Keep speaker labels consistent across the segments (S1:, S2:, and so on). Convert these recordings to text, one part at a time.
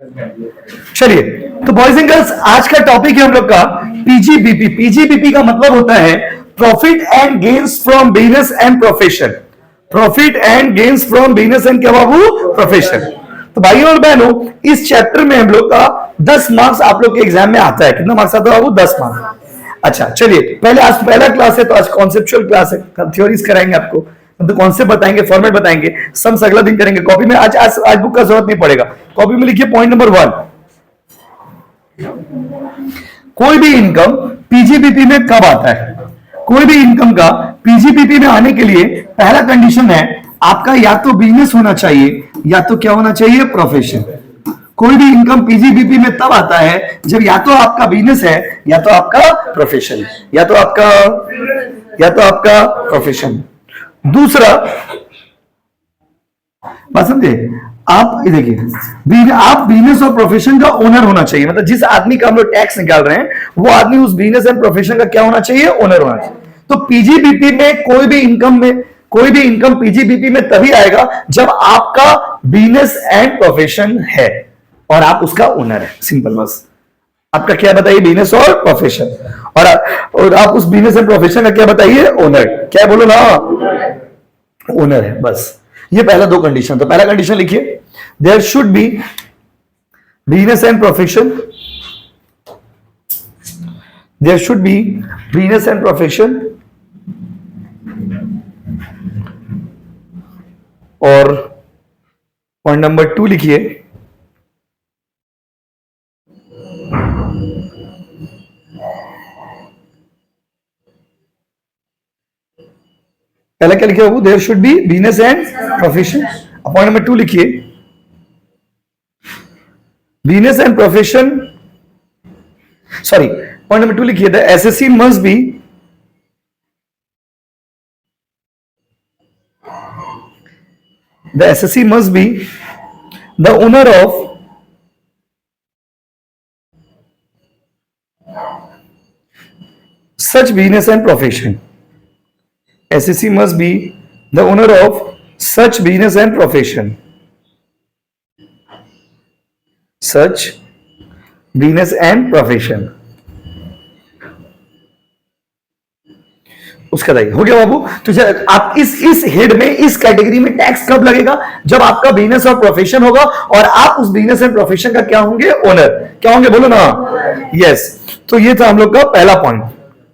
S1: चलिए, तो boys and girls आज का टॉपिक है हम लोग का पीजीबीपी। पीजीबीपी का मतलब होता है profit and gains from business and profession. Profit and gains from business and क्या बाबू, प्रोफेशन। तो भाइयों और बहनों, इस चैप्टर में हम लोग का 10 मार्क्स आप लोग के एग्जाम में आता है। कितना मार्क्स आता है बाबू? 10 मार्क्स। अच्छा चलिए, पहले आज पहला क्लास है तो आज कॉन्सेप्चुअल क्लास है, थ्योरीज कराएंगे आपको, तो कॉन्सेप्ट बताएंगे, फॉर्मेट बताएंगे, सम्स अगला दिन करेंगे। कॉपी में आज बुक का जरूरत नहीं पड़ेगा। कॉपी में लिखिए पॉइंट नंबर 1, कोई भी इनकम पीजीबीपी में कब आता है? कोई भी इनकम का पीजीबीपी में आने के लिए पहला कंडीशन है आपका या तो बिजनेस होना चाहिए या तो क्या होना चाहिए, प्रोफेशन। कोई भी इनकम पीजीबीपी में तब आता है जब या तो आपका बिजनेस है या तो आपका प्रोफेशन है, या तो आपका प्रोफेशन। दूसरा बात समझे आप, ये देखिए, आप बिजनेस और प्रोफेशन का ओनर होना चाहिए। मतलब जिस आदमी का हम लोग टैक्स निकाल रहे हैं वो आदमी उस बिजनेस एंड प्रोफेशन का क्या होना चाहिए, ओनर होना चाहिए। तो पीजीबीपी में कोई भी इनकम पीजीबीपी में तभी आएगा जब आपका बिजनेस एंड प्रोफेशन है और आप उसका ओनर है। सिंपल बस। आपका क्या बताइए, बिजनेस और प्रोफेशन, और आप उस बिजनेस एंड प्रोफेशन का क्या बताइए, ओनर। क्या बोलो ना, ओनर है। बस ये पहला दो कंडीशन। तो पहला कंडीशन लिखिए, there should be business and profession, there should be business and profession. और पॉइंट नंबर 2 लिखिए, पहला क्या लिखिए बाबू, there should be business and profession. Point number 2 लिखिए, business and profession, sorry, point number 2 लिखिए, the SSC must be the owner of such business and profession. SSC must be the owner of such business and profession. Such business and profession. उसका दाई हो गया बाबू। तो आप इस head में, इस category में टैक्स कब लगेगा? जब आपका बिजनेस और प्रोफेशन होगा और आप उस बिजनेस एंड प्रोफेशन का क्या होंगे, ओनर। क्या होंगे बोलो ना, यस। तो ये था हम लोग का पहला पॉइंट।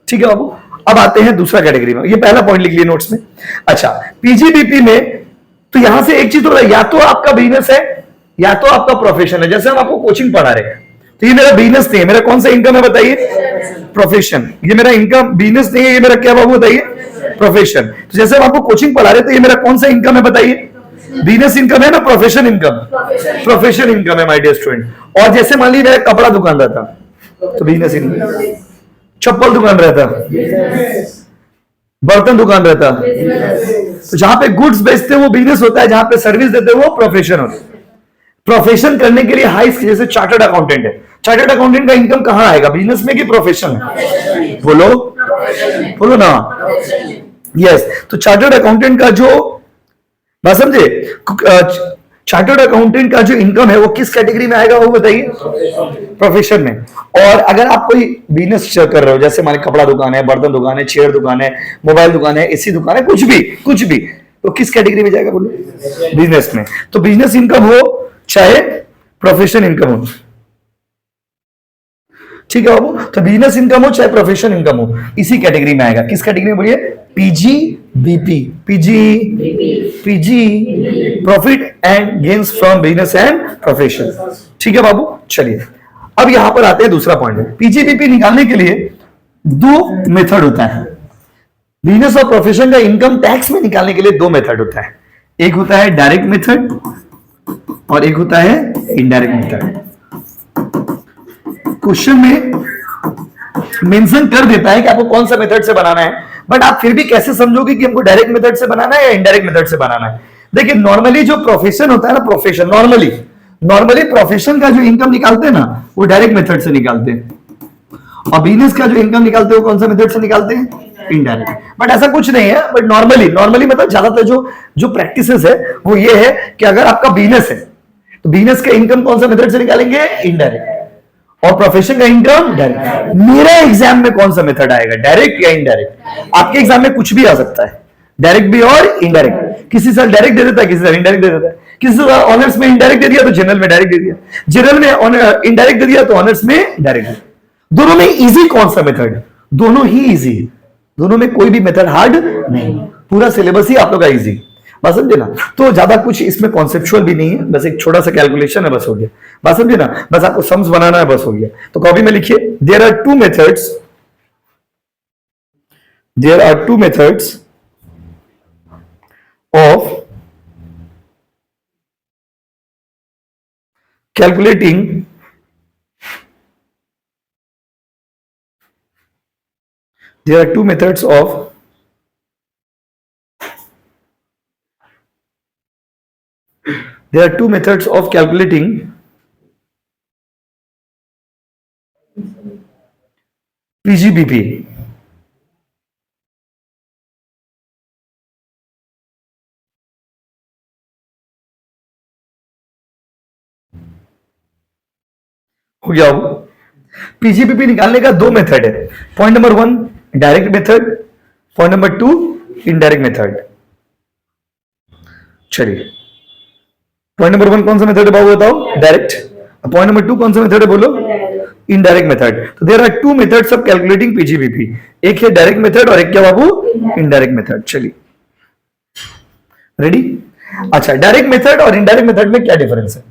S1: ठीक है बाबू, अब आते हैं दूसरा कैटेगरी में। ये पहला पॉइंट लिख लिए नोट्स में। अच्छा, पीजीबीपी में तो यहां से एक चीज तो या तो आपका बिजनेस है या तो आपका प्रोफेशन है। जैसे हम आपको कोचिंग पढ़ा रहे हैं, तो ये मेरा बिजनेस नहीं है, मेरा कौन सा इनकम है बताइए, प्रोफेशन। ये मेरा इनकम बिजनेस नहीं है, ये मेरा क्या बाबू बताइए, प्रोफेशन। तो जैसे हम आपको कोचिंग पढ़ा रहे हैं, तो ये मेरा कौन सा इनकम है बताइए, बिजनेस इनकम है ना, प्रोफेशन इनकम, प्रोफेशन इनकम है माय डियर स्टूडेंट। और जैसे मान लीजिए मेरा कपड़ा दुकान रहता तो बिजनेस इनकम, चप्पल दुकान रहता, बर्तन दुकान रहता, तो जहां पे गुड्स बेचते हैं वो बिजनेस होता है, जहां पे सर्विस देते हैं वो प्रोफेशन होता है। प्रोफेशन करने के लिए हाई, जैसे चार्टर्ड अकाउंटेंट है, चार्टर्ड अकाउंटेंट का इनकम कहां आएगा, बिजनेस में कि प्रोफेशन में? बोलो ना, यस। तो चार्टर्ड अकाउंटेंट का जो, बात समझे, चार्टर्ड अकाउंटेंट का जो इनकम है वो किस कैटेगरी में आएगा वो बताइए, प्रोफेशन में। और अगर आप कोई बिजनेस कर रहे हो, जैसे मान कपड़ा दुकान है, बर्तन दुकान है, चेयर दुकान है, मोबाइल दुकान है, एसी दुकान है, कुछ भी, तो किस कैटेगरी में जाएगा बोलो, बिजनेस में। तो बिजनेस इनकम हो चाहे प्रोफेशन इनकम हो, ठीक है बाबू। तो बिजनेस इनकम हो चाहे प्रोफेशन इनकम हो, इसी कैटेगरी में आएगा। किस कैटेगरी में बोलिए, PGBP. PG profit and gains from business and profession. ठीक है बाबू, चलिए अब यहां पर आते हैं दूसरा पॉइंट। पीजीबीपी निकालने के लिए दो मेथड होता है। बिजनेस और प्रोफेशन का इनकम टैक्स में निकालने के लिए दो मेथड होता है। एक होता है डायरेक्ट मेथड और एक होता है इनडायरेक्ट मेथड। क्वेश्चन में मेंशन कर देता है कि आपको कौन सा मेथड से बनाना है, बट आप फिर भी कैसे समझोगे कि हमको डायरेक्ट मेथड से बनाना है या इनडायरेक्ट मेथड से बनाना है? देखिए, नॉर्मली जो प्रोफेशन होता है ना, प्रोफेशन नॉर्मली प्रोफेशन का जो इनकम निकालते हैं ना, वो डायरेक्ट मेथड से निकालते हैं, और बिजनेस का जो इनकम निकालते हैं वो कौन सा मेथड से निकालते हैं, इनडायरेक्ट। बट ऐसा कुछ नहीं है, बट नॉर्मली मतलब ज्यादातर जो प्रैक्टिसेस है वो ये है कि अगर आपका बिजनेस है तो बिजनेस का इनकम कौन सा मेथड से निकालेंगे? इनडायरेक्ट। और प्रोफेशन का इनकम डायरेक्ट। मेरे एग्जाम में कौन सा मेथड आएगा? डायरेक्ट या इनडायरेक्ट? आपके एग्जाम में कुछ भी आ सकता है, डायरेक्ट भी और इनडायरेक्ट। किसी साल डायरेक्ट दे देता है, किसी साल इनडायरेक्ट दे देता है। किसी साल ऑनर्स में इनडायरेक्ट दे दिया तो जनरल में डायरेक्ट दे दिया, जनरल में इनडायरेक्ट दे दिया तो ऑनर्स में डायरेक्ट। दोनों में इजी कौन सा मेथड? दोनों ही इजी, दोनों में कोई भी मेथड हार्ड नहीं, पूरा सिलेबस ही आप लोग का इजी। बात समझे ना? तो ज्यादा कुछ इसमें कॉन्सेप्चुअल भी नहीं है, बस एक छोटा सा कैलकुलेशन है, बस हो गया। बात समझे ना? बस आपको सम्स बनाना है, बस हो गया। तो कॉपी में लिखिए, there are two methods of calculating there are two methods of calculating PGBP. हो गया? पीजीबीपी निकालने का दो मेथड है। Point number 1 direct method, point number 2 indirect method. चलिए, पॉइंट नंबर 1 कौन सा मेथड है बाबू बताओ? डायरेक्ट। पॉइंट नंबर 2 कौन सा मेथड है बोलो? Indirect method. तो there are two methods of calculating PGBP, एक है डायरेक्ट मेथड और एक क्या बाबू? Indirect method. चलिए, रेडी? अच्छा, डायरेक्ट मेथड और इनडायरेक्ट मेथड में क्या डिफरेंस है?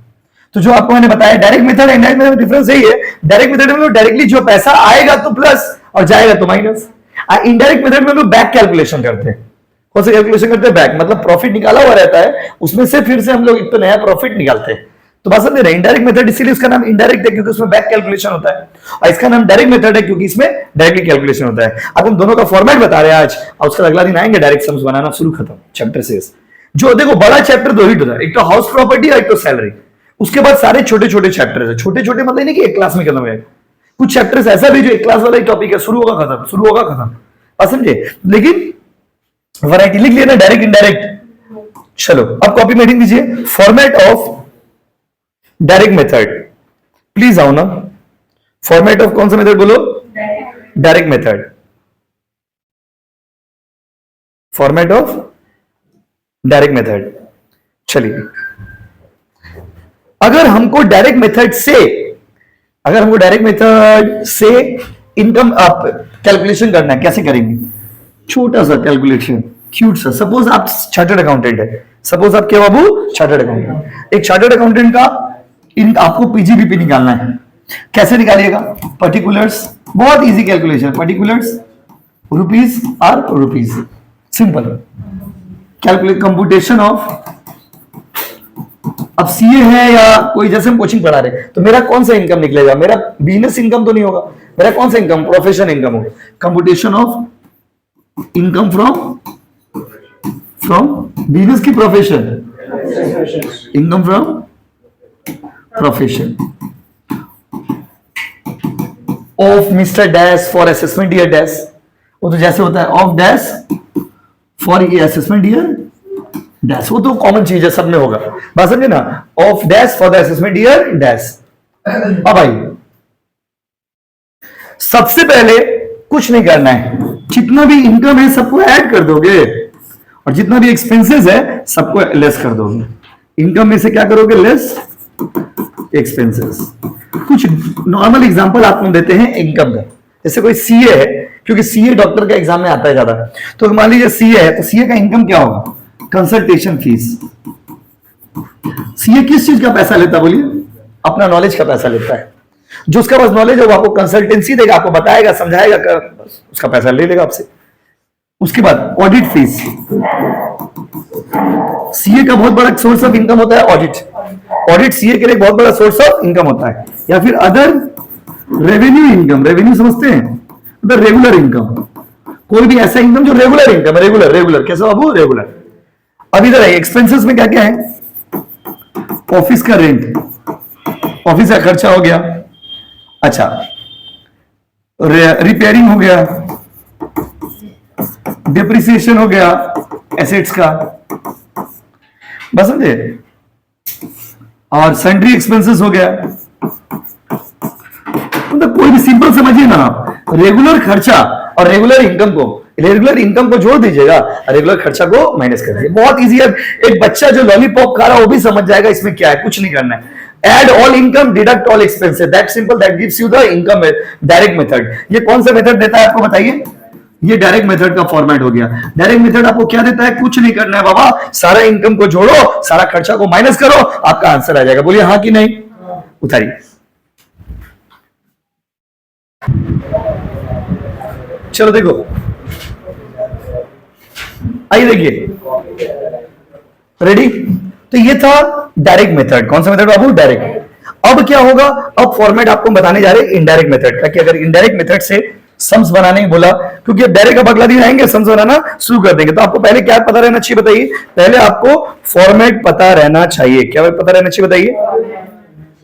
S1: तो जो आपको मैंने बताया, डायरेक्ट मेथड इनडायरेक्ट मेथड में डिफरेंस यही है, डायरेक्ट मेथड में लोग डायरेक्टली जो पैसा आएगा तो प्लस और जाएगा तो माइनस। इनडायरेक्ट मेथड में लोग बैक कैलकुलेशन करते हैं। कौन सा कैलकुलेशन करते हैं? बैक, मतलब प्रॉफिट निकाला हुआ रहता है, उसमें से फिर से हम लोग एक तो नया प्रॉफिट निकालते हैं। तो बात समझ रहे? इनडायरेक्ट मेथड इसीलिए उसका नाम इनडायरेक्ट है क्योंकि उसमें बैक कैलकुलेशन होता है, और इसका नाम डायरेक्ट मेथड है क्योंकि इसमें डायरेक्टली कैलकुलेशन होता है। अब हम दोनों का फॉर्मेट बता रहे हैं आज, और उसका अगला दिन आएंगे डायरेक्ट सम्स बनाना शुरू, खत्म चैप्टर 6। जो देखो बड़ा चैप्टर दो ही होता है, एक तो हाउस प्रॉपर्टी और एक तो सैलरी। उसके बाद सारे छोटे छोटे चैप्टर्स है। छोटे छोटे मतलब नहीं कि एक क्लास में खत्म हो जाएगा, कुछ चैप्टर्स ऐसा भी जो एक क्लास वाला ही टॉपिक है, शुरू होगा खत्म, शुरू होगा खत्म। बात समझे? लेकिन वैरायटी लिख लिया ना, डायरेक्ट इनडायरेक्ट। चलो अब कॉपी में लिख दीजिए, format of direct method. Please आओ ना, फॉर्मेट ऑफ कौन सा मेथड बोलो? Direct method. Format of direct method. चलिए, अगर हमको डायरेक्ट मेथड से इनकम आप कैलकुलेशन करना है, कैसे करेंगे? छोटा सा कैलकुलेशन, क्यूट सा। सपोज आप चार्टर्ड अकाउंटेंट है, सपोज आप क्या बाबू? Chartered accountant. एक चार्टर्ड अकाउंटेंट का आपको पीजीबीपी निकालना है। कैसे निकालिएगा? पर्टिकुलर्स, बहुत easy calculation, particulars rupees are rupees, simple calculate. Computation of, अब सीए है या कोई, जैसे हम कोचिंग पढ़ा रहे तो मेरा कौन सा इनकम निकलेगा? मेरा बिजनेस इनकम तो नहीं होगा, मेरा कौन सा इनकम? प्रोफेशन इनकम होगा। Computation of income from business की profession, income from profession of mister dash for assessment year dash. वो तो जैसे होता है of dash for assessment year dash, वो तो कॉमन चीज है, सब में होगा। बात समझे ना? Of dash for the assessment year dash. अब भाई सबसे पहले कुछ नहीं करना है, जितना भी इनकम है सबको ऐड कर दोगे, और जितना भी एक्सपेंसेस है सबको लेस कर दोगे। इनकम में से क्या करोगे? Less expenses. कुछ नॉर्मल एग्जांपल आपको देते हैं इनकम का। जैसे कोई सीए है, क्योंकि सीए डॉक्टर का एग्जाम में आता है ज्यादा, तो मान लीजिए सीए है, तो सीए का इनकम क्या होगा? Consultation fees. सीए किस चीज का पैसा लेता है बोलिए? अपना नॉलेज का पैसा लेता है। जो उसका पास नॉलेज है वो आपको कंसल्टेंसी देगा, आपको बताएगा, समझाएगा, उसका पैसा ले लेगा आपसे। उसके बाद ऑडिट फीस। सीए का बहुत बड़ा सोर्स ऑफ इनकम होता है ऑडिट। ऑडिट सीए के लिए बहुत बड़ा सोर्स ऑफ इनकम होता है। या फिर अदर रेवेन्यू इनकम, रेवेन्यू समझते हैं? अदर रेगुलर इनकम, कोई भी ऐसा इनकम जो रेगुलर इनकम है। रेगुलर कैसे बाबू? रेगुलर। अब इधर है एक्सपेंसेस में क्या क्या है? ऑफिस का रेंट, ऑफिस का खर्चा हो गया। अच्छा, रिपेयरिंग हो गया, डिप्रिसिएशन हो गया एसेट्स का, बस समझे? और सन्ड्री एक्सपेंसेस हो गया। मतलब कोई भी सिंपल समझिए ना, रेगुलर खर्चा और रेगुलर इनकम को जोड़ दीजिएगा, रेगुलर खर्चा को माइनस कर दीजिए। बहुत इजी है। एक बच्चा जो लॉलीपॉप खा रहा है वो भी समझ जाएगा इसमें क्या है, कुछ नहीं करना है। Add all income, deduct all expenses. That simple. That gives you the income direct method. ये कौन सा मेथड देता है आपको बताइए? ये डायरेक्ट मेथड का फॉर्मेट हो गया। डायरेक्ट मेथड आपको क्या देता है? कुछ नहीं करना है बाबा, सारा इनकम को जोड़ो, सारा खर्चा को माइनस करो, आपका आंसर आ जाएगा। बोलिए हाँ कि नहीं? उतारिए। चलो देखो, आइए देखिए, रेडी? तो ये था डायरेक्ट मेथड। कौन सा मेथड बाबू? डायरेक्ट। अब क्या होगा? अब फॉर्मेट आपको बताने जा रहे हैं इनडायरेक्ट मेथड का, कि अगर इनडायरेक्ट मेथड से सम्स बनाने बोला, क्योंकि डायरेक्ट अब अगला दिन आएंगे सम्स बनाना शुरू कर देंगे, तो आपको पहले क्या पता रहना चाहिए बताइए? पहले आपको फॉर्मेट पता रहना चाहिए। क्या पता रहना चाहिए बताइए?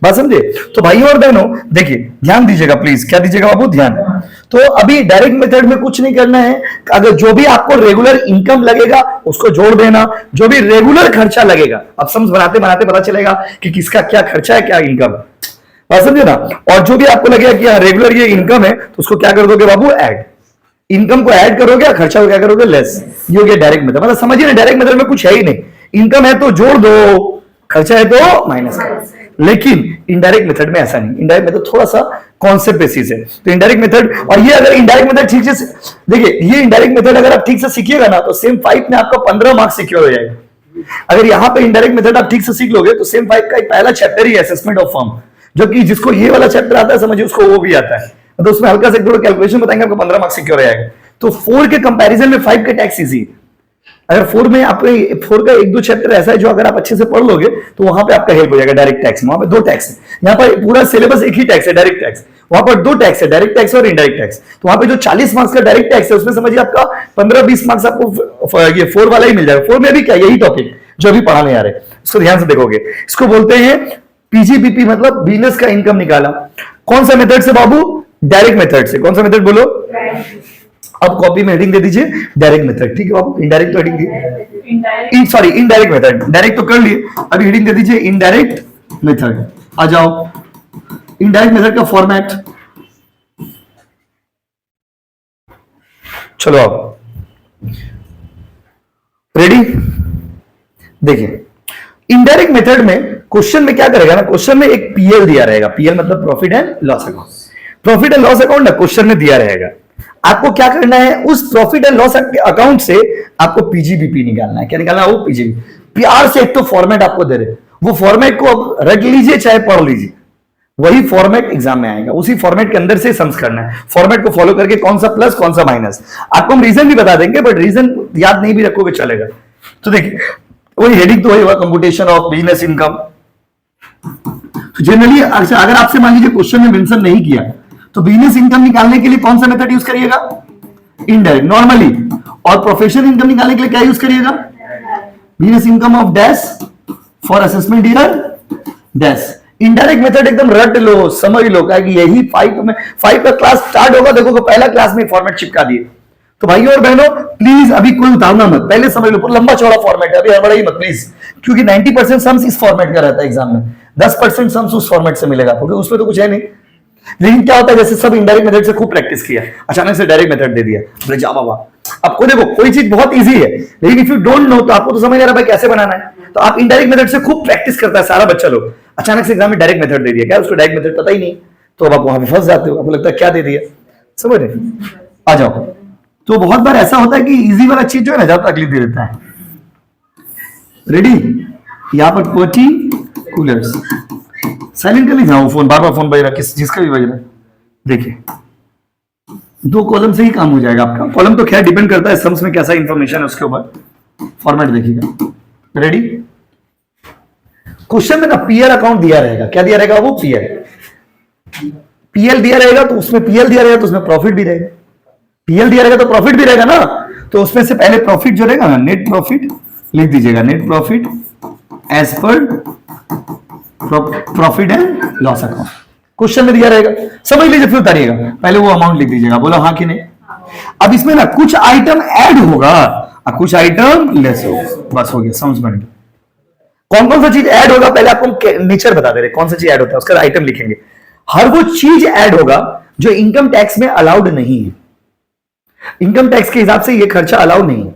S1: बात समझे? तो भाइयों और बहनों देखिए, ध्यान दीजिएगा प्लीज। क्या दीजिएगा बाबू? ध्यान। तो अभी डायरेक्ट मेथड में कुछ नहीं करना है। अगर जो भी आपको रेगुलर इनकम लगेगा उसको जोड़ देना, जो भी रेगुलर खर्चा लगेगा, अब समझ बनाते बनाते पता चलेगा कि किसका क्या खर्चा है, क्या इनकम। बात समझे ना? और जो भी आपको लगेगा कि हाँ रेगुलर ये इनकम है, तो उसको क्या कर दोगे बाबू? ऐड। इनकम को ऐड करोगे, खर्चा को क्या करोगे? लेस। ये हो गया डायरेक्ट मेथड। मतलब समझिए ना, डायरेक्ट मेथड में कुछ है ही नहीं। इनकम है तो जोड़ दो, खर्चा है तो माइनस करो। लेकिन इनडायरेक्ट मेथड में ऐसा नहीं। इनडायरेक्ट मेथड थोड़ा सा कॉन्सेप्ट बेसिस है। तो इनडायरेक्ट मेथड, और ये अगर इनडायरेक्ट मेथड ठीक से देखिए, ये इनडायरेक्ट मेथड अगर आप ठीक से सीखिएगा ना, तो सेम 5 में आपका 15 मार्क्स सिक्योर हो जाएगा। अगर यहां पे इनडायरेक्ट मेथड आप ठीक से सीख लोगे, तो सेम 5 का एक पहला chapter he assessment of firm, जो कि जिसको ये वाला चैप्टर आता है समझिए, उसको वो भी आता है। तो उसमें हल्का से थोड़ा कैलकुलेशन बताएंगे, आपको 15 मार्क्स सिक्योर हो जाएगा। तो 4 के कंपैरिजन में 5 का टैक्स इजी। अगर 4 में आपके 4 का 1-2 चैप्टर ऐसा है जो अगर आप अच्छे से पढ़ लोगे, तो वहां पे आपका हेल्प हो जाएगा। डायरेक्ट टैक्स में वहां पे 2 टैक्स है, यहाँ पर पूरा सिलेबस एक ही टैक्स है, डायरेक्ट टैक्स। वहां पर 2 टैक्स है, डायरेक्ट टैक्स और इनडायरेक्ट टैक्स। तो वहां पे जो 40 मार्क्स का डायरेक्ट टैक्स है, उसमें समझिए आपका 15-20 मार्क्स आपको ये 4 वाला ही मिल जाएगा। 4 में भी क्या, यही टॉपिक जो अभी पढ़ाने आ रहे हैं, इसको ध्यान से देखोगे। इसको बोलते हैं पीजीबीपी, मतलब बिजनेस का इनकम निकाला। कौन सा मेथड से बाबू? डायरेक्ट मेथड से। कौन सा मेथड बोलो? अब कॉपी में हेडिंग दे दीजिए डायरेक्ट मेथड, ठीक है बाबू? इनडायरेक्ट तो हेडिंग दी, सॉरी इनडायरेक्ट मेथड। डायरेक्ट तो कर लिए, अभी हेडिंग दे दीजिए इनडायरेक्ट मेथड। आ जाओ, इनडायरेक्ट मेथड का फॉर्मेट। चलो आओ, रेडी? देखिए, इनडायरेक्ट मेथड में क्वेश्चन में क्या करेगा ना, क्वेश्चन में एक पीएल दिया रहेगा। पीएल मतलब profit and loss account. Profit and loss account ना क्वेश्चन में दिया रहेगा। आपको क्या करना है, उस प्रॉफिट एंड लॉस अकाउंट से आपको पीजीबीपी निकालना है। क्या निकालना है? वो पीजीबी। प्यार से एक तो फॉर्मेट आपको दे रहे, वो फॉर्मेट को अब रट लीजिए चाहे पढ़ लीजिए, वही फॉर्मेट एग्जाम में आएगा। उसी फॉर्मेट के अंदर से सम्स करना है। फॉर्मेट को फॉलो करके कौन सा प्लस कौन सा माइनस, आपको हम रीजन भी बता देंगे, बट रीजन याद नहीं भी रखोगे चलेगा। तो देखिए, वही हेडिंग तो वही हुआ, कंप्यूटेशन ऑफ बिजनेस इनकम। तो जनरली अगर आपसे मान लीजिए क्वेश्चन में मेंशन नहीं किया, तो बिजनेस इनकम निकालने के लिए कौन सा मेथड यूज करिएगा? Indirect normally. और प्रोफेशनल इनकम निकालने के लिए क्या यूज करिएगा? Business income of dash for assessment year dash. Indirect method एकदम रट लो, समझ लो, क्या कि यही 5 का क्लास स्टार्ट होगा, देखो पहला क्लास में फॉर्मेट चिपका दिए। तो भाइयों और बहनों प्लीज अभी कोई उतारना मत, पहले समझ लो, लंबा चौड़ा फॉर्मेट है, अभी हड़बड़ाई मत प्लीज, क्योंकि 90% सम्स इस फॉर्मेट का रहता है एग्जाम में, 10% सम्स उस फॉर्मेट से मिलेगा, क्योंकि उसमें तो कुछ है नहीं। लेकिन क्या होता है, जैसे सब इनडायरेक्ट मेथड से खूब प्रैक्टिस किया, अचानक से डायरेक्ट मेथड दे दिया, बोले जा बाबा। आपको देखो कोई चीज बहुत इजी है, लेकिन इफ यू डोंट नो, तो आपको तो समझ नहीं आ रहा भाई कैसे बनाना है, तो आप इनडायरेक्ट मेथड से खूब प्रैक्टिस करता है सारा बच्चा लोग, अचानक से एग्जाम में डायरेक्ट मेथड दे दिया, क्या उसको डायरेक्ट मेथड पता ही नहीं, तो अब आप वहां पे फंस जाते हो, आपको लगता है क्या दे दिया, समझ रहे? आ जाओ। तो बहुत बार ऐसा होता है कि इजी वाला चीज जो है ना ज्यादा तकलीफ दे देता है। रेडी? यहाँ पर पर्टिकुलर्स साइलेंट कर लीजिए, फोन बार बार फोन बज रहा है, जिसका भी बज रहा है। देखिए 2 कॉलम से ही काम हो जाएगा आपका, कॉलम तो खैर डिपेंड करता है सम्स में कैसा इंफॉर्मेशन है उसके ऊपर। फॉर्मेट देखिएगा, रेडी? क्वेश्चन में ना पीएल अकाउंट दिया रहेगा, क्या दिया रहेगा वो? पीएल दिया रहेगा, तो उसमें पीएल दिया रहेगा तो उसमें प्रॉफिट भी रहेगा, पीएल दिया रहेगा तो प्रॉफिट भी रहेगा ना, तो उसमें से पहले प्रॉफिट जो रहेगा ना, नेट प्रॉफिट लिख दीजिएगा, net profit as per profit and loss account, question में दिया रहेगा, समझ लीजिए, फिर उतारिएगा, पहले वो अमाउंट लिख दीजिएगा, बोला हाँ कि नहीं? अब इसमें ना कुछ आइटम ऐड होगा और कुछ आइटम लेस होगा, बस हो गया, समझ बन गया। कौन कौन सा चीज ऐड होगा, पहले आपको नेचर बता दे रहे कौन सा चीज ऐड होता है, उसका आइटम लिखेंगे। हर वो चीज ऐड होगा जो इनकम टैक्स में अलाउड नहीं है, इनकम टैक्स के हिसाब से ये खर्चा अलाउड नहीं है,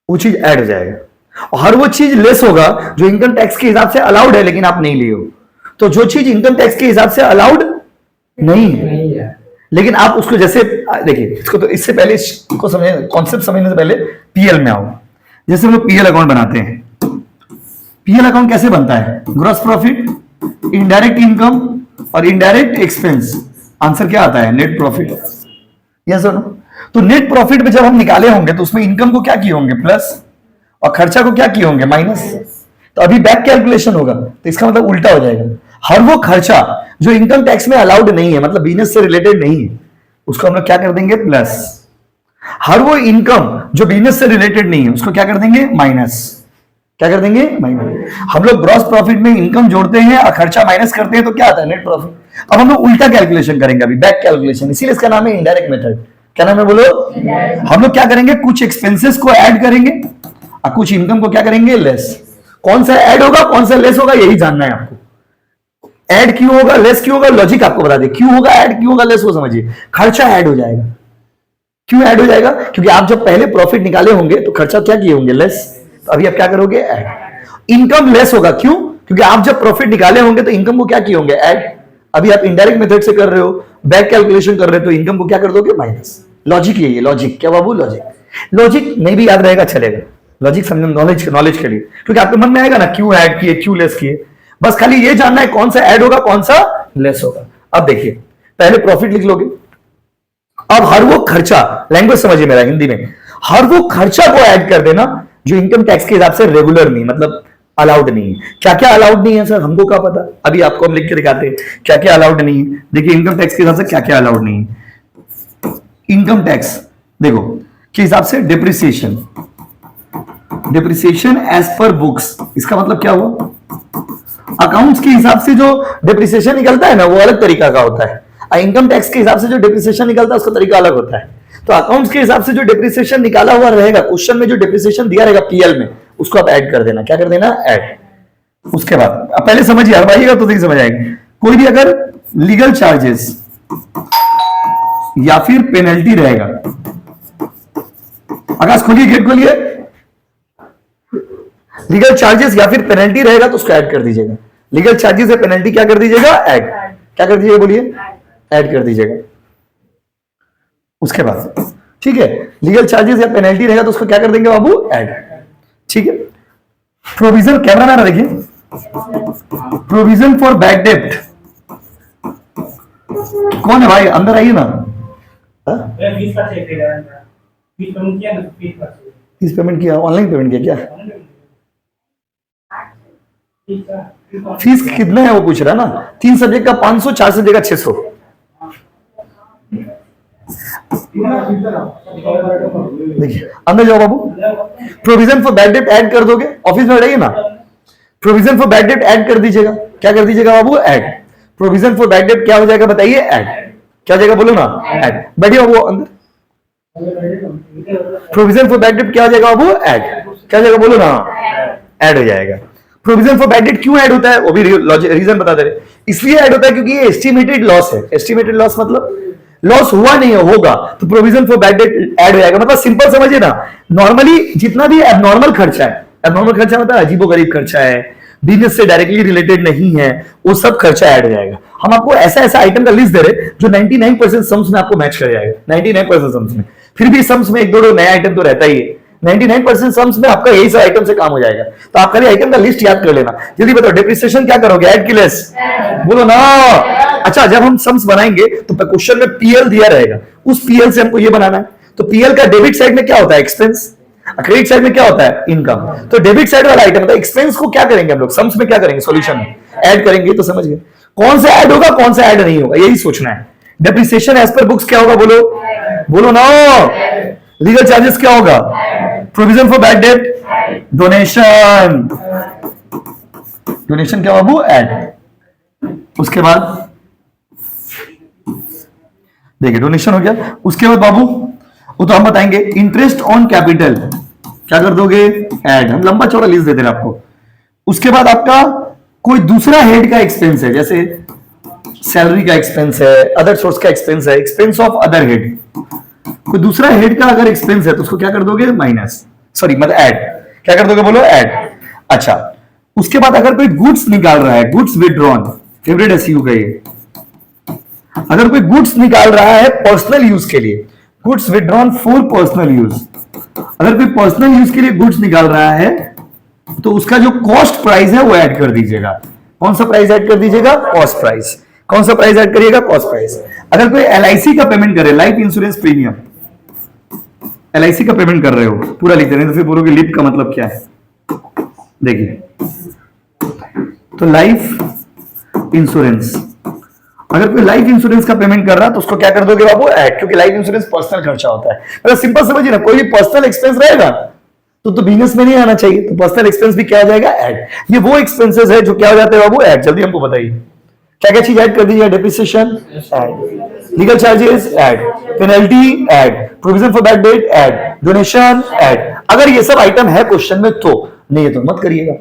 S1: वो चीज ऐड हो जाएगा। और हर वो चीज लेस होगा जो इनकम टैक्स के हिसाब से अलाउड है लेकिन आप नहीं लिए हो। तो जो चीज इनकम टैक्स के हिसाब से अलाउड नहीं है लेकिन आप उसको, जैसे देखिए इसको, तो इससे पहले इसको समझ, कॉन्सेप्ट समझने से पहले पीएल में आओ। जैसे हम लोग पीएल अकाउंट बनाते हैं, पीएल अकाउंट कैसे बनता है? ग्रॉस प्रॉफिट, इनडायरेक्ट इनकम और इनडायरेक्ट एक्सपेंस, आंसर क्या आता है? Net profit. यस और नो? तो नेट प्रॉफिट में जब हम निकाले होंगे तो उसमें इनकम को क्या किए होंगे? प्लस, और खर्चा को क्या किए होंगे? माइनस। तो अभी बैक कैलकुलेशन होगा तो इसका मतलब उल्टा हो जाएगा। हर वो खर्चा जो इनकम टैक्स में अलाउड नहीं है, मतलब बिजनेस से रिलेटेड नहीं है, उसको हम लोग क्या कर देंगे? प्लस। हर वो इनकम जो बिजनेस से रिलेटेड नहीं है उसको क्या कर देंगे? माइनस। क्या कर देंगे? माइनस। हम लोग ग्रॉस प्रॉफिट में इनकम जोड़ते हैं और खर्चा माइनस करते हैं तो क्या आता है? Net profit. अब हम लोग उल्टा कैलकुलेशन करेंगे, अभी बैक कैलकुलेशन, इसीलिए इसका नाम है इनडायरेक्ट मेथड। क्या नाम है बोलो? हम लोग क्या करेंगे? कुछ एक्सपेंसेस को ऐड करेंगे और कुछ इनकम को क्या करेंगे? लेस। कौन सा ऐड होगा कौन सा लेस होगा यही जानना है आपको। ऐड क्यों होगा, लेस क्यों होगा, लॉजिक आपको बता दे। क्यों होगा ऐड, क्यों होगा लेस, वो समझिए। खर्चा ऐड हो जाएगा। क्यों ऐड हो जाएगा? क्योंकि आप जब पहले प्रॉफिट निकाले होंगे तो खर्चा क्या किए होंगे? लेस। तो अभी आप क्या करोगे? ऐड। इनकम लेस होगा, क्यों? क्योंकि आप जब प्रॉफिट निकाले होंगे तो इनकम को क्या किए होंगे? ऐड। अभी आप इनडायरेक्ट मेथड से कर रहे हो, बैक कैलकुलेशन कर रहे हो, तो इनकम को क्या कर दोगे? माइनस। लॉजिक यही है, लॉजिक। क्या बाबू? लॉजिक। लॉजिक नहीं भी याद रहेगा चलेगा, लॉजिक समझो, नॉलेज के लिए, क्योंकि आपके मन में आएगा ना क्यों ऐड किए, क्यों लेस किए। बस खाली ये जानना है कौन सा ऐड होगा कौन सा लेस होगा। अब देखिए, पहले प्रॉफिट लिख लोगे। अब हर वो खर्चा, लैंग्वेज समझिए मेरा हिंदी में, हर वो खर्चा को ऐड कर देना जो इनकम टैक्स के हिसाब से रेगुलर नहीं, मतलब अलाउड नहीं है। क्या क्या अलाउड नहीं है सर, हमको क्या पता? अभी आपको हम लिख के दिखाते हैं क्या क्या अलाउड नहीं है। देखिए इनकम टैक्स के हिसाब से क्या क्या अलाउड नहीं है। इनकम टैक्स देखो के हिसाब से depreciation, depreciation as per books, इसका मतलब क्या हुआ? अकाउंट्स के हिसाब से जो डिप्रिसिएशन निकलता है ना वो अलग तरीका का होता है, और इनकम टैक्स के हिसाब से जो डिप्रिसिएशन निकलता है उसका तरीका अलग होता है। तो अकाउंट्स के हिसाब से जो डिप्रिसिएशन निकाला हुआ रहेगा, क्वेश्चन में जो डिप्रिसिएशन दिया रहेगा पीएल में, उसको आप ऐड कर देना। क्या कर देना? ऐड। उसके बाद अब पहले समझिए, हर आइएगा तो नहीं समझ आएगा। कोई भी अगर लीगल चार्जेस या फिर पेनल्टी रहेगा, आकाश खोलिए, गेट खोलिए, लीगल चार्जेस या फिर पेनल्टी रहेगा तो उसको ऐड कर दीजिएगा। लीगल चार्जेस या पेनल्टी क्या कर दीजिएगा? ऐड। क्या कर दीजिएगा बोलिए? ऐड कर दीजिएगा। उसके बाद ठीक है, लीगल चार्जेस या पेनल्टी रहेगा तो उसको क्या कर देंगे बाबू? ऐड। ठीक है। प्रोविजन, कैमरा मैन देखिए, प्रोविजन फॉर बैड डेब्ट कौन है भाई? अंदर आइए ना। फीस पेमेंट किया, ऑनलाइन पेमेंट किया क्या? फीस कितना है वो पूछ रहा है ना। 3 सब्जेक्ट का 500, 4 सब्जेक्ट का 600। देखिए अंदर जाओ बाबू, प्रोविजन फॉर बैड डेब्ट ऐड कर दोगे, ऑफिस में रहिए ना, प्रोविजन फॉर बैड डेब्ट ऐड कर दीजिएगा। क्या कर दीजिएगा बाबू? ऐड। प्रोविजन फॉर बैड डेब्ट क्या हो जाएगा बताइए? ऐड। क्या हो जाएगा बोलो ना? ऐड। बैठिए बाबू अंदर। प्रोविजन फॉर बैड डेब्ट क्या हो जाएगा बाबू? ऐड। क्या हो जाएगा बोलो ना? ऐड हो जाएगा। प्रोविजन फॉर बैड डेब्ट क्यों ऐड होता है वो भी रीजन बता दे रहे। इसलिए ऐड होता है क्योंकि ये एस्टिमेटेड लॉस है। एस्टिमेटेड लॉस मतलब लॉस हुआ नहीं है, होगा, तो प्रोविजन फॉर बैड डेब्ट ऐड हो जाएगा। मतलब सिंपल समझिए ना, नॉर्मली जितना भी एबनॉर्मल खर्चा है, एबनॉर्मल खर्चा मतलब अजीबोगरीब खर्चा है, बिजनेस से डायरेक्टली रिलेटेड नहीं है, वो सब खर्चा ऐड हो जाएगा। हम आपको ऐसा ऐसा आइटम का लिस्ट दे रहे जो 99% सम्स में आपको मैच कर जाएगा। 99% सम्स में, फिर भी सम्स में एक दो नया आइटम तो रहता ही है। 99% सम्स में आपका यही सब आइटम से काम हो जाएगा। तो आप खाली आइटम का लिस्ट याद कर लेना। जल्दी बताओ, डिप्रिसिएशन क्या करोगे? ऐड की लेस? बोलो ना। अच्छा, जब हम सम्स बनाएंगे तो क्वेश्चन में पीएल दिया रहेगा, उस पीएल से हमको ये बनाना है। तो पीएल का डेबिट साइड में क्या होता है? एक्सपेंस। क्रेडिट साइड में क्या होता है? इनकम। तो डेबिट साइड वाला आइटम मतलब एक्सपेंस को क्या करेंगे हम लोग? सम्स में क्या करेंगे? सॉल्यूशन में ऐड करेंगे। तो समझ गए कौन सा ऐड होगा कौन सा ऐड नहीं होगा, यही सोचना है। डेप्रिसिएशन एज पर बुक्स क्या होगा? बोलो, बोलो ना। लीगल चार्जेस क्या होगा? प्रोविजन फॉर बैड डेब्ट, डोनेशन। डोनेशन क्या बाबू? ऐड। उसके बाद देखिए डोनेशन हो गया। उसके बाद बाबू वो तो हम बताएंगे, इंटरेस्ट ऑन कैपिटल क्या कर दोगे? ऐड। हम लंबा चौड़ा लिस्ट देते हैं आपको। उसके बाद आपका कोई दूसरा हेड का एक्सपेंस है, जैसे सैलरी का एक्सपेंस है, अदर सोर्स का एक्सपेंस है, एक्सपेंस ऑफ अदर हेड, कोई दूसरा हेड का अगर एक्सपेंस है तो उसको क्या कर दोगे, माइनस, सॉरी मतलब ऐड, क्या कर दोगे बोलो, ऐड। अच्छा, उसके बाद अगर कोई गुड्स निकाल रहा है, गुड्स विड्रॉन, फेवरेट एसयू का ये, अगर कोई गुड्स निकाल रहा है पर्सनल यूज के लिए, goods withdrawn for personal use, अगर कोई पर्सनल यूज के लिए गुड्स निकाल रहा है तो उसका जो कॉस्ट प्राइस है वो ऐड कर दीजिएगा। कौन सा प्राइस ऐड कर दीजिएगा, कॉस्ट प्राइस। कौन सा प्राइस ऐड करिएगा, कॉस्ट प्राइस। अगर कोई LIC का पेमेंट करे, लाइफ इंश्योरेंस प्रीमियम, LIC का पेमेंट कर रहे हो, पूरा लिख देना, तो फिर बोलोगे लिप का मतलब क्या है। देखिए, तो लाइफ इंश्योरेंस, अगर कोई लाइफ इंश्योरेंस का पेमेंट कर रहा है तो उसको क्या कर दोगे बाबू, ऐड, क्योंकि लाइफ इंश्योरेंस पर्सनल खर्चा होता है। मतलब सिंपल समझिए ना, कोई भी पर्सनल एक्सपेंस रहेगा तो बिजनेस में नहीं आना चाहिए, तो पर्सनल एक्सपेंस भी क्या हो जाएगा, ऐड। ये वो एक्सपेंसेस है जो क्या हो जाते हैं बाबू, ऐड। जल्दी हमको बताइए क्या क्या चीज ऐड कर दीजिए, depreciation add, legal charges add, penalty add, provision for bad debt add, donation add. अगर ये सब आइटम है क्वेश्चन में तो, नहीं है तो मत करिएगा।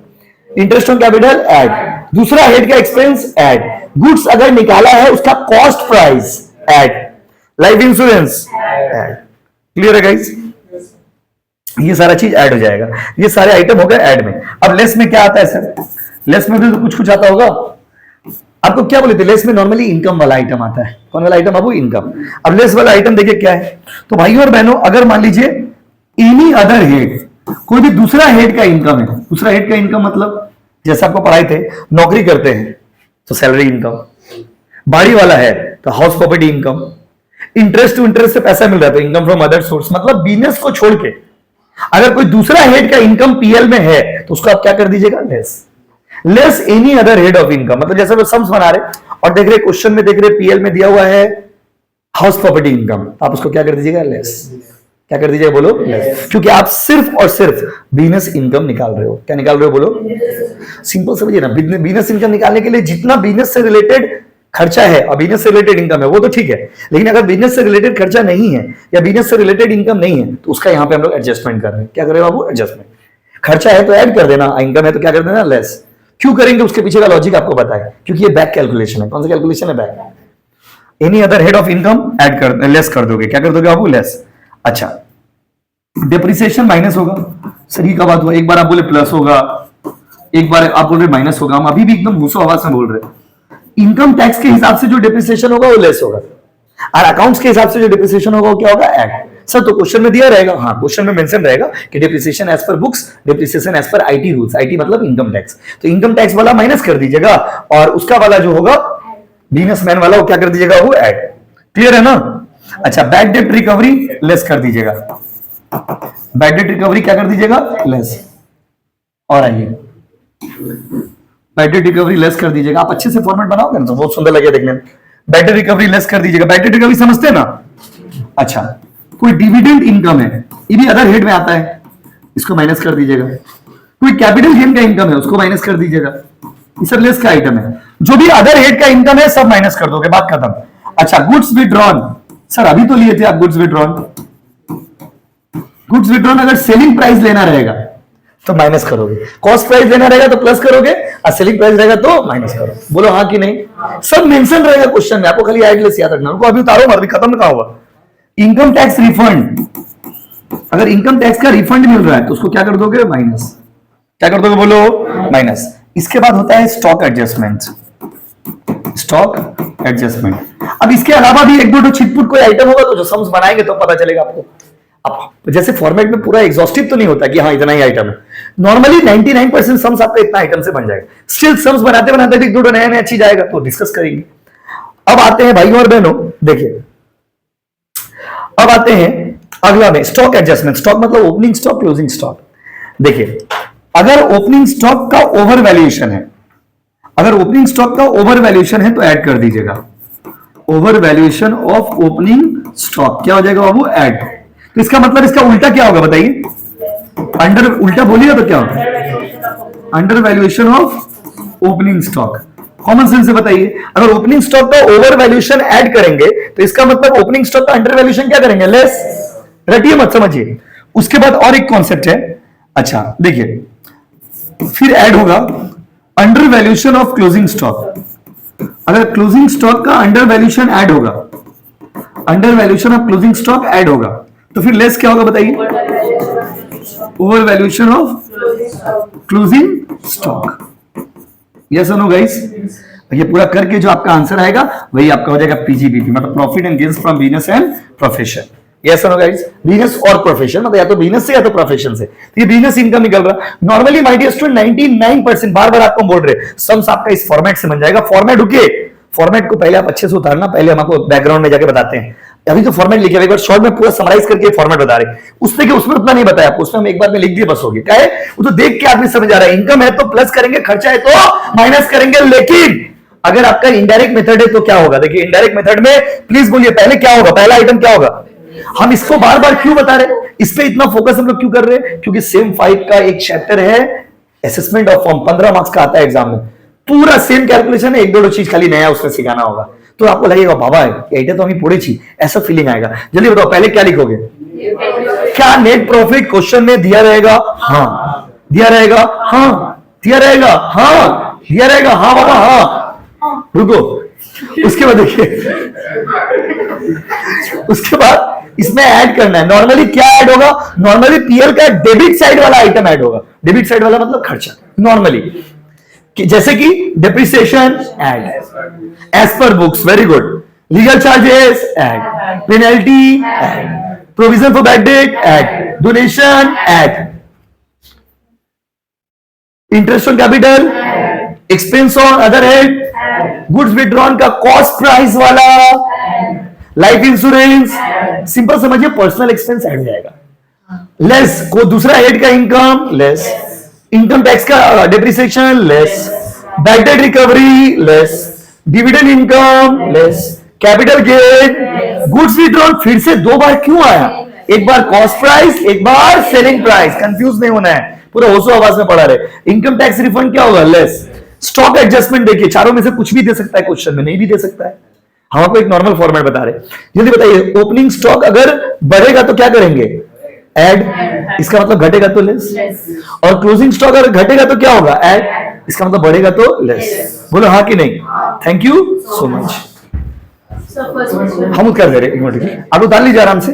S1: इंटरेस्ट ऑन कैपिटल ऐड, दूसरा हेड का एक्सपेंस ऐड, गुड्स अगर निकाला है उसका cost price add, life insurance add. Clear है गाइस, ये सारा चीज ऐड हो जाएगा। ये सारे आइटम हो गए ऐड में। अब लेस में क्या आता है सर, लेस में भी तो कुछ कुछ आता होगा। आपको क्या बोले थे, लेस में नॉर्मली इनकम वाला आइटम आता है। कौन वाला आइटम बाबू, इनकम। अब लेस वाला आइटम देखिए क्या है, तो भाइयों और बहनों अगर मान लीजिए एनी अदर हेड, कोई भी दूसरा हेड का इनकम है, दूसरा हेड का इनकम मतलब जैसे आपको पढ़ाए थे, नौकरी करते हैं तो सैलरी इनकम, बाड़ी वाला है तो house property income, interest to interest से पैसा मिल रहा है तो इनकम फ्रॉम अदर सोर्स। मतलब बिजनेस को छोड़ के अगर कोई दूसरा हेड का इनकम PL में है तो उसको आप क्या कर दीजिएगा, less. Less any other head of income, मतलब जैसे वो सम्स बना रहे और देख रहे क्वेश्चन में, देख रहे PL में दिया हुआ है हाउस प्रॉपर्टी इनकम, आप उसको क्या कर दीजिएगा, लेस। क्या कर दीजिएगा बोलो, लेस। क्योंकि आप सिर्फ और सिर्फ बिजनेस इनकम निकाल रहे हो। क्या निकाल रहे हो बोलो, सिंपल समझिए ना। बिजनेस इनकम निकालने के लिए जितना बिजनेस से रिलेटेड खर्चा है और बिजनेस से रिलेटेड इनकम है वो तो ठीक है, लेकिन अगर बिजनेस से रिलेटेड खर्चा नहीं है या बिजनेस से रिलेटेड इनकम नहीं है तो उसका यहां पे हम लोग एडजस्टमेंट कर रहे हैं। क्या कर रहे हो बाबू, एडजस्टमेंट। खर्चा है तो ऐड कर देना, इनकम है तो क्या कर देना, लेस। क्यों करेंगे उसके पीछे का लॉजिक आपको बताया, क्योंकि ये बैक कैलकुलेशन है। कौन सा कैलकुलेशन है, back. Any other head of income add कर, लेस कर दोगे। क्या कर दोगे बाबू, लेस। अच्छा, डिप्रिसिएशन माइनस होगा, सही का बात हुआ। एक बार आप बोले प्लस होगा, एक बार आप बोल रहे माइनस होगा। हम अभी भी एकदम घूसो आवाज में बोल रहे हैं। इनकम टैक्स के हिसाब से जो डिप्रिसिएशन होगा वो लेस होगा, और अकाउंट्स के हिसाब से जो डिप्रिसिएशन होगा वो क्या होगा, ऐड। सर तो क्वेश्चन में दिया रहेगा, हाँ क्वेश्चन में मेंशन रहेगा कि depreciation as per books, depreciation as per IT rules. IT मतलब इनकम टैक्स, तो इनकम टैक्स वाला माइनस कर दीजिएगा और उसका वाला जो होगा बिजनेसमैन वाला वो क्या कर दीजिएगा, वो ऐड। क्लियर है ना। अच्छा, बैड डेट रिकवरी लेस कर दीजिएगा, बैड डेट रिकवरी क्या कर दीजिएगा, लेस। और आइए, बैड डेट रिकवरी लेस कर दीजिएगा। आप अच्छे से फॉर्मेट बनाओगे ना तो बहुत सुंदर लगेगा देखने में। बैड डेट रिकवरी लेस कर दीजिएगा। बैड डेट रिकवरी समझते हैं ना। अच्छा, कोई डिविडेंड इनकम है, ये भी अदर हेड में आता है, इसको माइनस कर दीजिएगा। कोई कैपिटल गेन का इनकम है उसको माइनस कर दीजिएगा, ये सब लेस का आइटम है। जो भी अदर हेड का इनकम है सब माइनस कर दोगे, बात खत्म। अच्छा, गुड्स विड्रॉन, सर अभी तो लिए थे आप गुड्स विड्रॉन। गुड्स विड्रॉन अगर सेलिंग प्राइस लेना रहेगा तो माइनस करोगे, कॉस्ट प्राइस लेना रहेगा तो प्लस करोगे, और सेलिंग प्राइस रहेगा तो माइनस करो। बोलो हाँ कि नहीं। सब मेंशन रहेगा क्वेश्चन में, आपको खाली ऐड लेस याद रखना। उनको अभी उतारो, मर्दी खत्म कहां हुआ। इनकम टैक्स रिफंड, अगर इनकम टैक्स का रिफंड मिल रहा है तो उसको क्या कर दोगे, माइनस। क्या कर दोगे बोलो, माइनस। इसके बाद होता है स्टॉक एडजस्टमेंट, स्टॉक एडजस्टमेंट। अब इसके अलावा भी एक दो छिटपुट कोई आइटम होगा तो जो सम्स बनाएंगे तो पता चलेगा आपको। अब जैसे फॉर्मेट में पूरा एग्जॉस्टिव तो नहीं होता कि हाँ इतना ही आइटम है। नॉर्मली 99% सम्स आपका इतना आइटम से बन जाएगा। स्टिल सम्स बनाते बनाते एक दो नया नया चीज आएगा तो डिस्कस करेंगे। अब आते हैं भाइयों और बहनों, देखिए अब आते हैं अगला में स्टॉक एडजस्टमेंट। स्टॉक मतलब ओपनिंग स्टॉक, क्लोजिंग स्टॉक। देखिए अगर ओपनिंग स्टॉक का ओवर वैल्यूएशन है, अगर ओपनिंग स्टॉक का ओवर वैल्यूएशन है तो ऐड कर दीजिएगा। Over valuation of opening stock क्या हो जाएगा बाबू, ऐड। तो इसका मतलब इसका उल्टा क्या होगा बताइए, अंडर, उल्टा बोलिएगा तो क्या होगा, under valuation of opening stock. Common sense से बताइए, अगर ओपनिंग स्टॉक का ओवर वैल्यूएशन ऐड करेंगे तो इसका मतलब ओपनिंग स्टॉक का अंडर वैल्यूएशन क्या करेंगे, लेस। रटिए मत, समझिए। उसके बाद और एक कॉन्सेप्ट है। अच्छा देखिए, फिर ऐड होगा under valuation of closing stock. अगर क्लोजिंग स्टॉक का अंडर वैल्यूएशन ऐड होगा, under valuation of closing stock add होगा, तो फिर लेस क्या होगा बताइए? Over valuation of closing stock. Yes और नो गाइस? ये पूरा करके जो आपका आंसर आएगा वही आपका हो जाएगा पीजीबीपी, मतलब profit and gains from business and profession. Yes और नो गाइस? बिजनेस और प्रोफेशन, मतलब या तो बिजनेस से या तो प्रोफेशन से। तो ये बिजनेस इनकम निकल रहा। नॉर्मली माय डियर स्टूडेंट 99% बार बार आपको बोल रहे सम्स आपका इस फॉर्मेट से बन जाएगा। फॉर्मेट रुके, फॉर्मेट को पहले आप अच्छे से उतारना, पहले हम आपको बैकग्राउंड में जाके बताते हैं। अभी तो फॉर्मेट लिखे, एक बार शॉर्ट में पूरा समराइज करके फॉर्मेट बता रहे, उसमें उसमें उतना नहीं बताया आपको, उसमें हम एक बार में लिख दिए बस हो गया। क्या है वो तो देख के आदमी समझ आ रहा है। इनकम है तो प्लस करेंगे, खर्चा है तो माइनस करेंगे। लेकिन अगर आपका इनडायरेक्ट मेथड है तो क्या होगा? देखिए इनडायरेक्ट मेथड में प्लीज बोलिए पहले क्या होगा, पहला आइटम क्या होगा? हम इसको बार बार क्यों बता रहे, इस पे इतना फोकस हम लोग क्यों कर रहे हैं? क्योंकि सेम 5 का एक चैप्टर है असेसमेंट ऑफ फॉर्म, 15 मार्क्स का आता है एग्जाम में, पूरा सेम कैलकुलेशन है, एक दो चीज खाली नया उसमें सिखाना होगा। तो आपको लगेगा बाबा এটা तो हमें पढ़ी थी, ऐसा फीलिंग आएगा। जल्दी बताओ पहले क्या लिखोगे? क्या नेट प्रॉफिट क्वेश्चन में दिया रहेगा? हाँ दिया रहेगा, हाँ दिया रहेगा, हाँ दिया रहेगा, हाँ बाबा हाँ। रुको, उसके बाद देखिए उसके बाद इसमें ऐड करना है। नॉर्मली क्या ऐड होगा? नॉर्मली पीएल का डेबिट साइड वाला आइटम ऐड होगा। डेबिट साइड वाला मतलब खर्चा नॉर्मली, जैसे कि depreciation add, as per books, very good, legal charges add, penalty add, provision for bad debt add, donation add, interest on capital, expense on other head, goods withdrawn का cost price वाला, life insurance, simple समझिए personal expense add हो जाएगा। Less को दूसरा head का income less, income tax का depreciation less, bad debt recovery less, dividend income less, capital gain, goods withdrawn. फिर से 2 बार क्यों आया? एक बार कॉस्ट प्राइस, एक बार सेलिंग प्राइस, कंफ्यूज नहीं होना है, पूरा होशो आवाज में पढ़ा रहे। इनकम टैक्स रिफंड क्या होगा? लेस। स्टॉक एडजस्टमेंट देखिए चारों में से कुछ भी दे सकता है, क्वेश्चन में नहीं भी दे सकता है। हम आपको एक नॉर्मल फॉर्मेट बता रहे। जल्दी बताइए, ओपनिंग स्टॉक अगर बढ़ेगा तो क्या करेंगे? ऐड, इसका मतलब घटेगा तो लेस। और क्लोजिंग स्टॉक अगर घटेगा तो क्या होगा? ऐड, इसका मतलब बढ़ेगा तो लेस। बोलो हाँ कि नहीं? Thank you so much. हम कर दे रहे, आप उतार लीजिए आराम से।